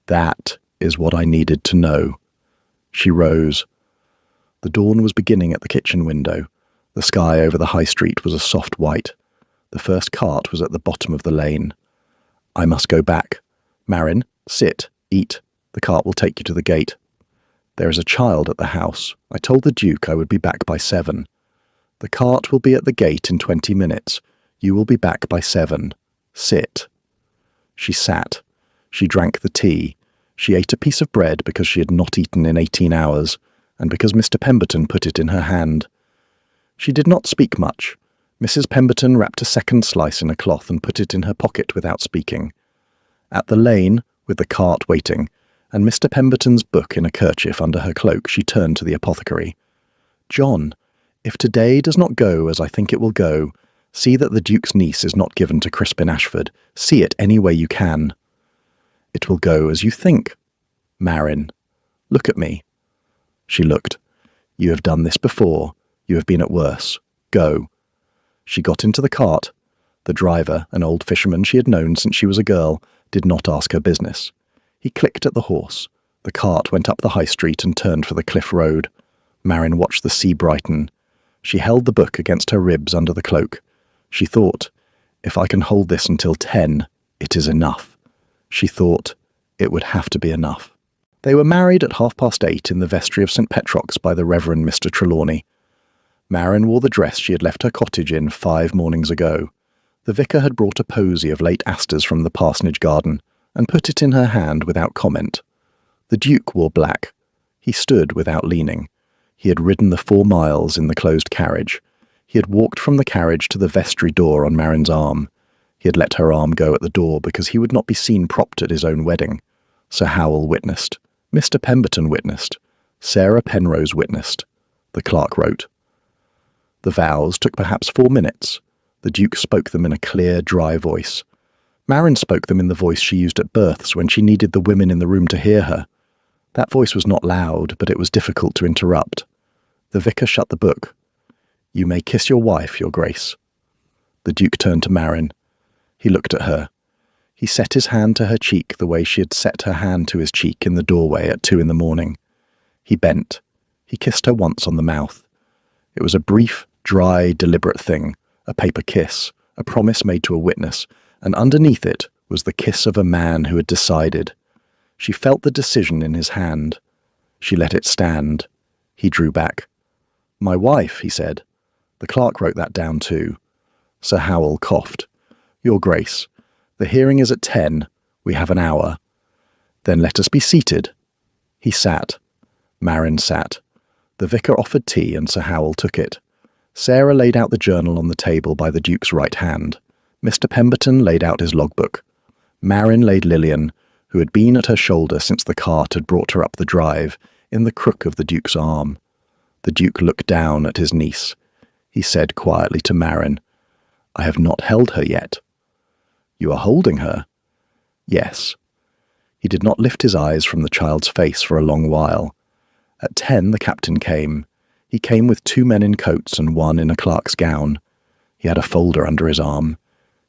That is what I needed to know. She rose. The dawn was beginning at the kitchen window. The sky over the high street was a soft white. The first cart was at the bottom of the lane. I must go back. Marin, sit, eat. The cart will take you to the gate. There is a child at the house. I told the Duke I would be back by 7. The cart will be at the gate in 20 minutes. You will be back by 7. Sit. She sat. She drank the tea. She ate a piece of bread because she had not eaten in 18 hours, and because Mr. Pemberton put it in her hand. She did not speak much. Mrs. Pemberton wrapped a second slice in a cloth and put it in her pocket without speaking. At the lane, with the cart waiting, and Mr. Pemberton's book in a kerchief under her cloak, she turned to the apothecary. John, if today does not go as I think it will go, see that the Duke's niece is not given to Crispin Ashford. See it any way you can. It will go as you think. Marin, look at me. She looked. You have done this before. You have been at worse. Go. She got into the cart. The driver, an old fisherman she had known since she was a girl, did not ask her business. He clicked at the horse. The cart went up the high street and turned for the cliff road. Marin watched the sea brighten. She held the book against her ribs under the cloak. She thought, if I can hold this until 10, it is enough. She thought, it would have to be enough. They were married at 8:30 in the vestry of St. Petrock's by the Reverend Mr. Trelawney. Marin wore the dress she had left her cottage in 5 mornings ago. The vicar had brought a posy of late asters from the parsonage garden and put it in her hand without comment. The Duke wore black. He stood without leaning. He had ridden the 4 miles in the closed carriage. He had walked from the carriage to the vestry door on Marin's arm. He had let her arm go at the door because he would not be seen propped at his own wedding. Sir Howell witnessed. Mr. Pemberton witnessed. Sarah Penrose witnessed. The clerk wrote. The vows took perhaps 4 minutes. The Duke spoke them in a clear, dry voice. Marin spoke them in the voice she used at births when she needed the women in the room to hear her. That voice was not loud, but it was difficult to interrupt. The vicar shut the book. You may kiss your wife, your grace. The Duke turned to Marin. He looked at her. He set his hand to her cheek the way she had set her hand to his cheek in the doorway at 2 in the morning. He bent. He kissed her once on the mouth. It was a brief, dry, deliberate thing, a paper kiss, a promise made to a witness, and underneath it was the kiss of a man who had decided. She felt the decision in his hand. She let it stand. He drew back. My wife, he said. The clerk wrote that down too. Sir Howell coughed. Your Grace, the hearing is at 10. We have an hour. Then let us be seated. He sat. Marin sat. The vicar offered tea and Sir Howell took it. Sarah laid out the journal on the table by the Duke's right hand. Mr. Pemberton laid out his logbook. Marin laid Lillian, who had been at her shoulder since the cart had brought her up the drive, in the crook of the Duke's arm. The Duke looked down at his niece. He said quietly to Marin, I have not held her yet. You are holding her? Yes. He did not lift his eyes from the child's face for a long while. At 10 the captain came. He came with 2 men in coats and 1 in a clerk's gown. He had a folder under his arm.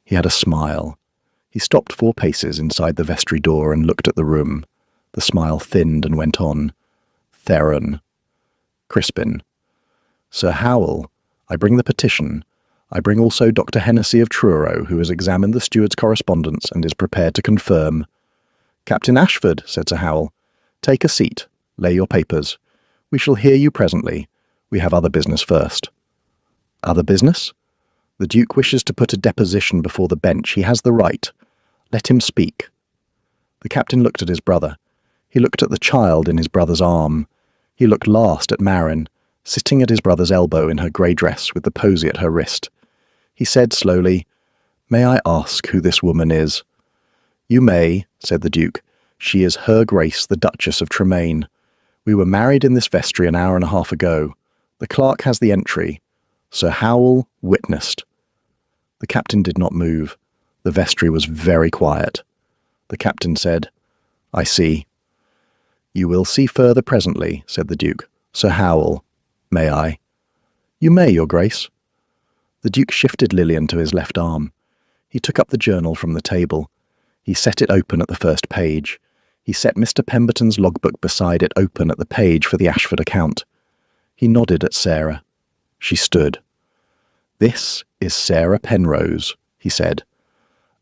He had a smile. He stopped 4 paces inside the vestry door and looked at the room. The smile thinned and went on. Theron. Crispin. Sir Howell, I bring the petition. I bring also Dr. Hennessy of Truro, who has examined the steward's correspondence and is prepared to confirm. Captain Ashford, said Sir Howell, take a seat. Lay your papers. We shall hear you presently. We have other business first. Other business? The Duke wishes to put a deposition before the bench. He has the right. Let him speak. The captain looked at his brother. He looked at the child in his brother's arm. He looked last at Marin, sitting at his brother's elbow in her grey dress with the posy at her wrist. He said slowly, May I ask who this woman is? You may, said the Duke. She is Her Grace the Duchess of Tremaine. We were married in this vestry an hour and a half ago. The clerk has the entry. Sir Howell witnessed. The captain did not move. The vestry was very quiet. The captain said, I see. You will see further presently, said the Duke. Sir Howell, may I? You may, Your Grace. The Duke shifted Lillian to his left arm. He took up the journal from the table. He set it open at the first page. He set Mr. Pemberton's logbook beside it open at the page for the Ashford account. He nodded at Sarah. She stood. This is Sarah Penrose, he said.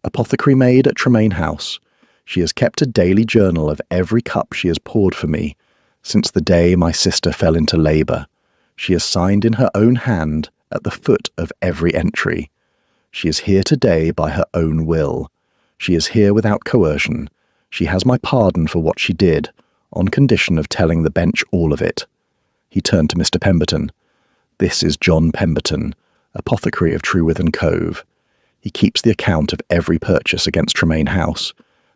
Apothecary maid at Tremaine House. She has kept a daily journal of every cup she has poured for me since the day my sister fell into labour. She has signed in her own hand at the foot of every entry. She is here today by her own will. She is here without coercion. She has my pardon for what she did, on condition of telling the bench all of it. He turned to Mr. Pemberton. This is John Pemberton, apothecary of Trewithen Cove. He keeps the account of every purchase against Tremaine House.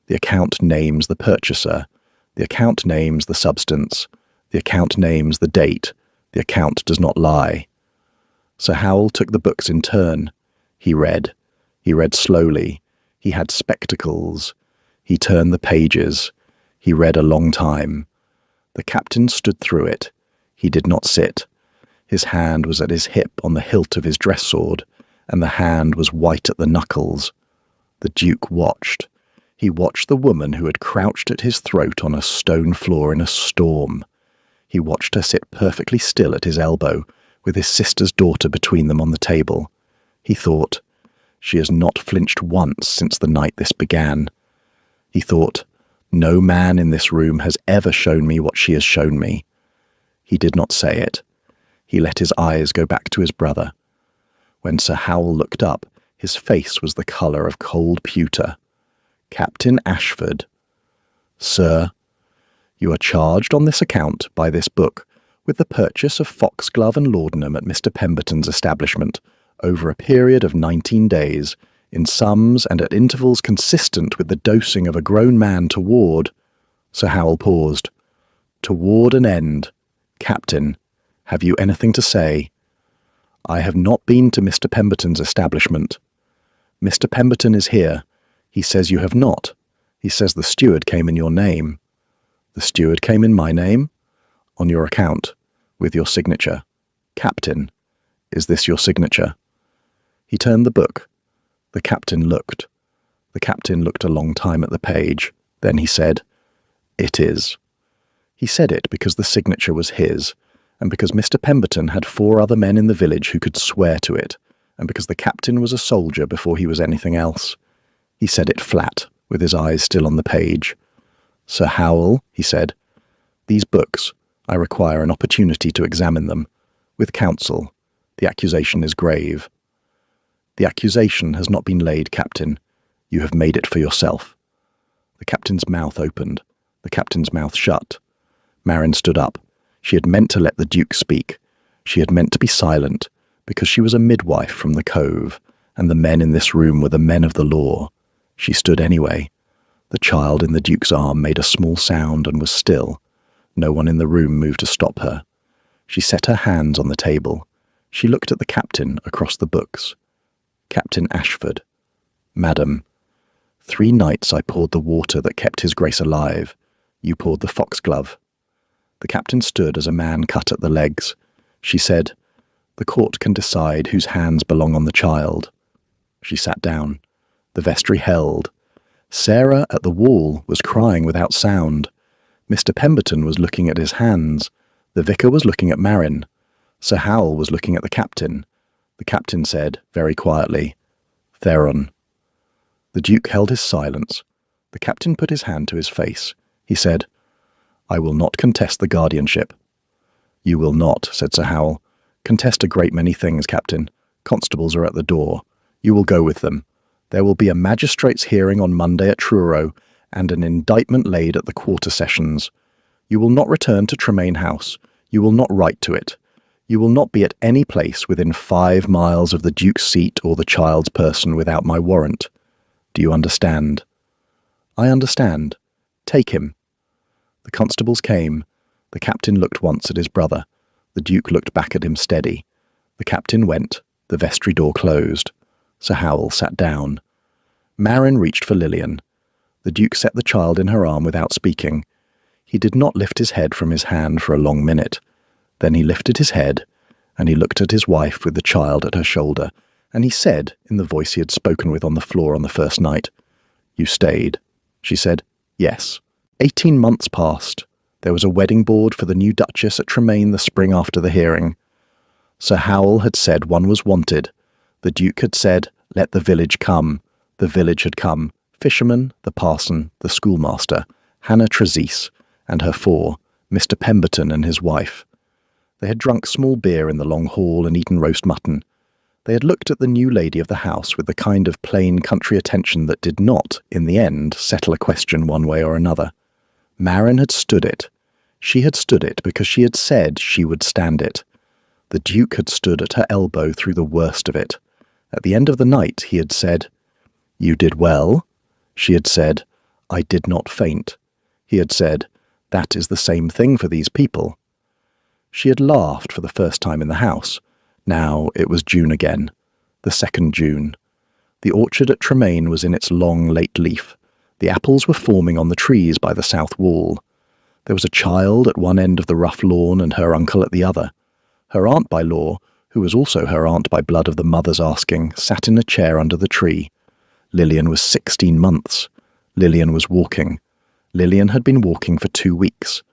The account names the purchaser. The account names the substance. The account names the date. The account does not lie. Sir Howell took the books in turn. He read. He read slowly. He had spectacles. He turned the pages. He read a long time. The captain stood through it. He did not sit. His hand was at his hip on the hilt of his dress sword, and the hand was white at the knuckles. The Duke watched. He watched the woman who had crouched at his throat on a stone floor in a storm. He watched her sit perfectly still at his elbow, with his sister's daughter between them on the table. He thought, she has not flinched once since the night this began. He thought, no man in this room has ever shown me what she has shown me. He did not say it. He let his eyes go back to his brother. When Sir Howell looked up, his face was the colour of cold pewter. Captain Ashford. Sir, you are charged on this account by this book with the purchase of foxglove and laudanum at Mr. Pemberton's establishment over a period of 19 days, in sums and at intervals consistent with the dosing of a grown man toward— Sir Howell paused. Toward an end. Captain, have you anything to say? I have not been to Mr. Pemberton's establishment. Mr. Pemberton is here. He says you have not. He says the steward came in your name. The steward came in my name? On your account, with your signature. Captain, is this your signature? He turned the book. The captain looked. The captain looked a long time at the page. Then he said, It is. He said it because the signature was his, and because Mr. Pemberton had 4 other men in the village who could swear to it, and because the captain was a soldier before he was anything else. He said it flat, with his eyes still on the page. Sir Howell, he said, these books, I require an opportunity to examine them. With counsel. The accusation is grave. The accusation has not been laid, Captain. You have made it for yourself. The captain's mouth opened. The captain's mouth shut. Marin stood up. She had meant to let the Duke speak. She had meant to be silent, because she was a midwife from the Cove, and the men in this room were the men of the law. She stood anyway. The child in the Duke's arm made a small sound and was still. No one in the room moved to stop her. She set her hands on the table. She looked at the captain across the books. Captain Ashford. Madam, 3 nights I poured the water that kept his grace alive. You poured the foxglove. The captain stood as a man cut at the legs. She said, The court can decide whose hands belong on the child. She sat down. The vestry held. Sarah at the wall was crying without sound. Mr. Pemberton was looking at his hands. The vicar was looking at Marin. Sir Howell was looking at the captain. The captain said, very quietly, Theron. The Duke held his silence. The captain put his hand to his face. He said, I will not contest the guardianship. You will not, said Sir Howell. Contest a great many things, Captain. Constables are at the door. You will go with them. There will be a magistrate's hearing on Monday at Truro, and an indictment laid at the quarter sessions. You will not return to Tremaine House. You will not write to it. You will not be at any place within 5 miles of the Duke's seat or the child's person without my warrant. Do you understand? I understand. Take him." The constables came. The captain looked once at his brother. The Duke looked back at him steady. The captain went. The vestry door closed. Sir Howell sat down. Marin reached for Lillian. The Duke set the child in her arm without speaking. He did not lift his head from his hand for a long minute. Then he lifted his head, and he looked at his wife with the child at her shoulder, and he said, in the voice he had spoken with on the floor on the first night, "You stayed." She said, "Yes." 18 months passed. There was a wedding board for the new Duchess at Tremaine the spring after the hearing. Sir Howell had said one was wanted. The Duke had said, "Let the village come." The village had come. Fisherman, the parson, the schoolmaster, Hannah Trezise, and her four, Mr. Pemberton and his wife. They had drunk small beer in the long hall and eaten roast mutton. They had looked at the new lady of the house with the kind of plain country attention that did not, in the end, settle a question one way or another. Marin had stood it. She had stood it because she had said she would stand it. The Duke had stood at her elbow through the worst of it. At the end of the night he had said, "You did well." She had said, "I did not faint." He had said, "That is the same thing for these people." She had laughed for the first time in the house. Now it was June again, the 2nd June. The orchard at Tremaine was in its long late leaf. The apples were forming on the trees by the south wall. There was a child at one end of the rough lawn and her uncle at the other. Her aunt by law, who was also her aunt by blood of the mother's asking, sat in a chair under the tree. Lillian was 16 months. Lillian was walking. Lillian had been walking for 2 weeks,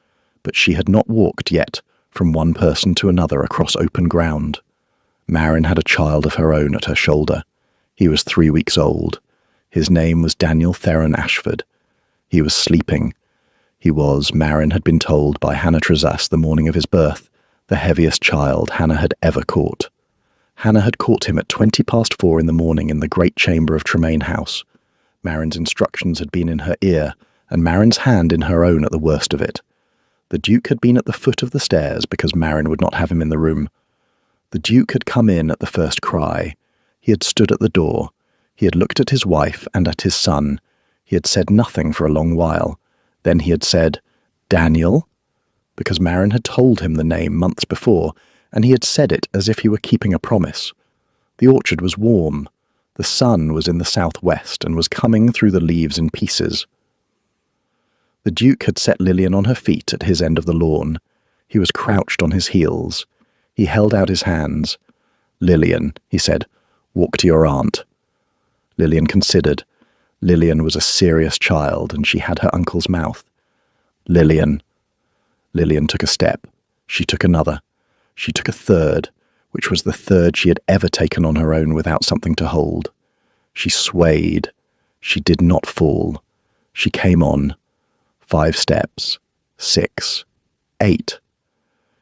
but she had not walked yet from one person to another across open ground. Marin had a child of her own at her shoulder. He was 3 weeks old. His name was Daniel Theron Ashford. He was sleeping. He was, Marin had been told by Hannah Trezise the morning of his birth, the heaviest child Hannah had ever caught. Hannah had caught him at 4:20 in the morning in the great chamber of Tremaine House. Marin's instructions had been in her ear, and Marin's hand in her own at the worst of it. The Duke had been at the foot of the stairs because Marin would not have him in the room. The Duke had come in at the first cry. He had stood at the door. He had looked at his wife and at his son. He had said nothing for a long while. Then he had said, "Daniel?" because Marin had told him the name months before, and he had said it as if he were keeping a promise. The orchard was warm. The sun was in the southwest and was coming through the leaves in pieces. The Duke had set Lillian on her feet at his end of the lawn. He was crouched on his heels. He held out his hands. "Lillian," he said, "walk to your aunt." Lillian considered. Lillian was a serious child, and she had her uncle's mouth. "Lillian." Lillian took a step. She took another. She took a third, which was the third she had ever taken on her own without something to hold. She swayed. She did not fall. She came on. 5 steps. 6. 8.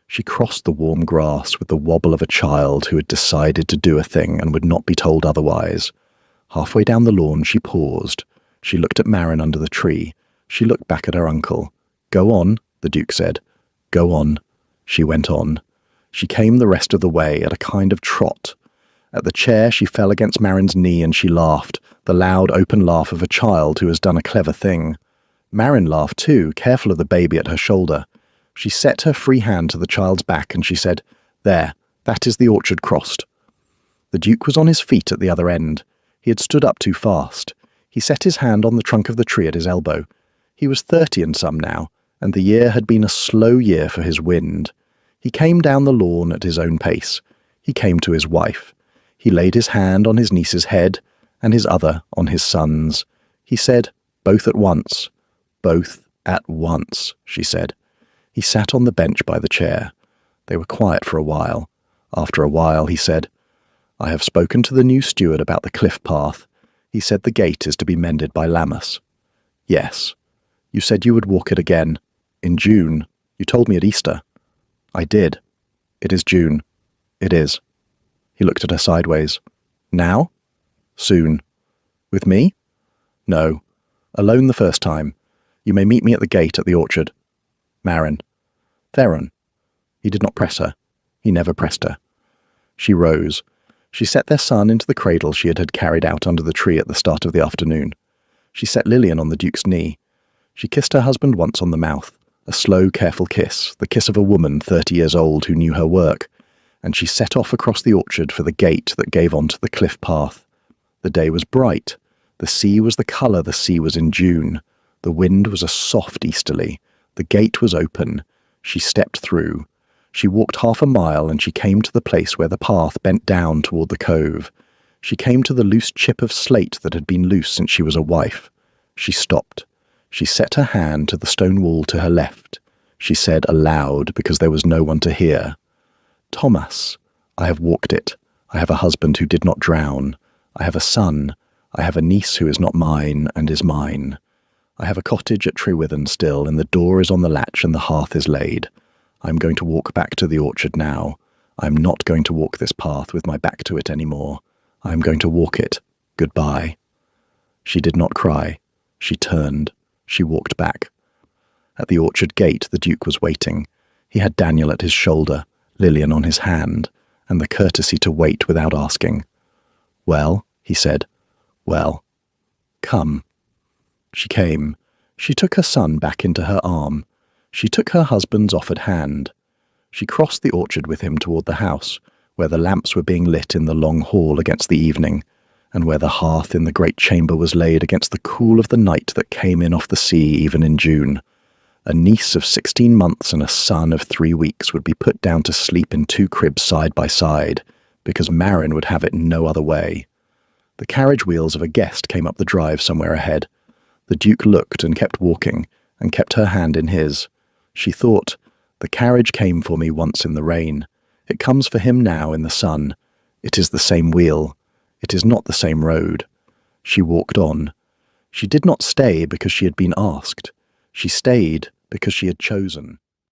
She crossed the warm grass with the wobble of a child who had decided to do a thing and would not be told otherwise. Halfway down the lawn she paused. She looked at Marin under the tree. She looked back at her uncle. "Go on," the Duke said. "Go on." She went on. She came the rest of the way at a kind of trot. At the chair she fell against Marin's knee and she laughed, the loud open laugh of a child who has done a clever thing. Marin laughed too, careful of the baby at her shoulder. She set her free hand to the child's back and she said, "There, that is the orchard crossed." The Duke was on his feet at the other end. He had stood up too fast. He set his hand on the trunk of the tree at his elbow. He was 30 and some now, and the year had been a slow year for his wind. He came down the lawn at his own pace. He came to his wife. He laid his hand on his niece's head, and his other on his son's. He said, "Both at once." "Both at once," she said. He sat on the bench by the chair. They were quiet for a while. After a while he said, "I have spoken to the new steward about the cliff path. He said the gate is to be mended by Lammas." "Yes." "You said you would walk it again. In June. You told me at Easter." "I did. It is June." "It is." He looked at her sideways. "Now?" "Soon." "With me?" "No. Alone the first time. You may meet me at the gate at the orchard." "Marin." "Theron." He did not press her. He never pressed her. She rose. She set their son into the cradle she had carried out under the tree at the start of the afternoon. She set Lillian on the Duke's knee. She kissed her husband once on the mouth, a slow, careful kiss, the kiss of a woman 30 years old who knew her work, and she set off across the orchard for the gate that gave onto the cliff path. The day was bright. The sea was the colour the sea was in June. The wind was a soft easterly. The gate was open. She stepped through. She walked half a mile and she came to the place where the path bent down toward the cove. She came to the loose chip of slate that had been loose since she was a wife. She stopped. She set her hand to the stone wall to her left. She said aloud, because there was no one to hear, "Thomas, I have walked it. I have a husband who did not drown. I have a son. I have a niece who is not mine and is mine. I have a cottage at Trewithen still, and the door is on the latch and the hearth is laid. I am going to walk back to the orchard now. I am not going to walk this path with my back to it any more. I am going to walk it. Goodbye." She did not cry. She turned. She walked back. At the orchard gate the Duke was waiting. He had Daniel at his shoulder, Lillian on his hand, and the courtesy to wait without asking. "Well," he said. "Well. Come." She came. She took her son back into her arm. She took her husband's offered hand. She crossed the orchard with him toward the house, where the lamps were being lit in the long hall against the evening, and where the hearth in the great chamber was laid against the cool of the night that came in off the sea even in June. A niece of 16 months and a son of 3 weeks would be put down to sleep in 2 cribs side by side, because Marin would have it no other way. The carriage wheels of a guest came up the drive somewhere ahead. The Duke looked and kept walking, and kept her hand in his. She thought, "The carriage came for me once in the rain. It comes for him now in the sun. It is the same wheel. It is not the same road." She walked on. She did not stay because she had been asked. She stayed because she had chosen.